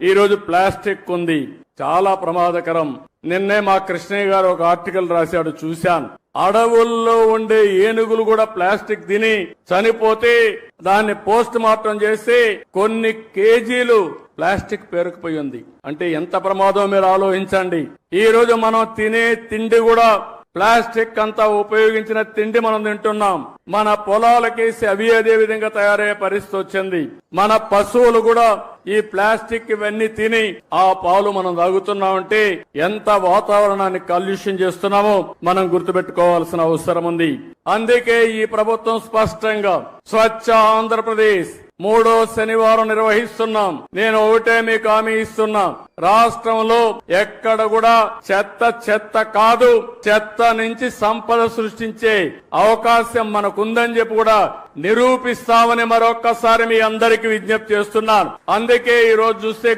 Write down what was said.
ఈ రోజు ప్లాస్టిక్ ఉంది, చాలా ప్రమాదకరం. నిన్నే మా కృష్ణయ్య గారు ఒక ఆర్టికల్ రాశాడు, చూశాను. అడవుల్లో ఉండే ఏనుగులు కూడా ప్లాస్టిక్ తిని చనిపోతే దాన్ని పోస్ట్ మార్టం చేసి కొన్ని కేజీలు ప్లాస్టిక్ పేరుకుపోయి ఉంది. అంటే ఎంత ప్రమాదం మీరు ఆలోచించండి. ఈ రోజు మనం తినే తిండి కూడా ప్లాస్టిక్ అంతా ఉపయోగించిన తిండి మనం తింటున్నాం. మన పొలాలకేసి అవి అదే విధంగా తయారయ్యే పరిస్థితి వచ్చింది. మన పశువులు కూడా ఈ ప్లాస్టిక్ ఇవన్నీ తిని ఆ పాలు మనం తాగుతున్నామంటే ఎంత వాతావరణాన్ని కాలుష్యం చేస్తున్నామో మనం గుర్తుపెట్టుకోవాల్సిన అవసరం ఉంది. అందుకే ఈ ప్రభుత్వం స్పష్టంగా స్వచ్ఛ ఆంధ్రప్రదేశ్ 3వ శనివారం నిర్వహిస్తున్నాం. నేను ఒకటే మీకు హామీ ఇస్తున్నా, రాష్ట్రంలో ఎక్కడ కూడా చెత్త కాదు, చెత్త నుంచి సంపద సృష్టించే అవకాశం మనకుందని చెప్పి కూడా నిరూపిస్తామని మరొక్కసారి మీ అందరికీ విజ్ఞప్తి చేస్తున్నాను. అందుకే ఈ రోజు చూస్తే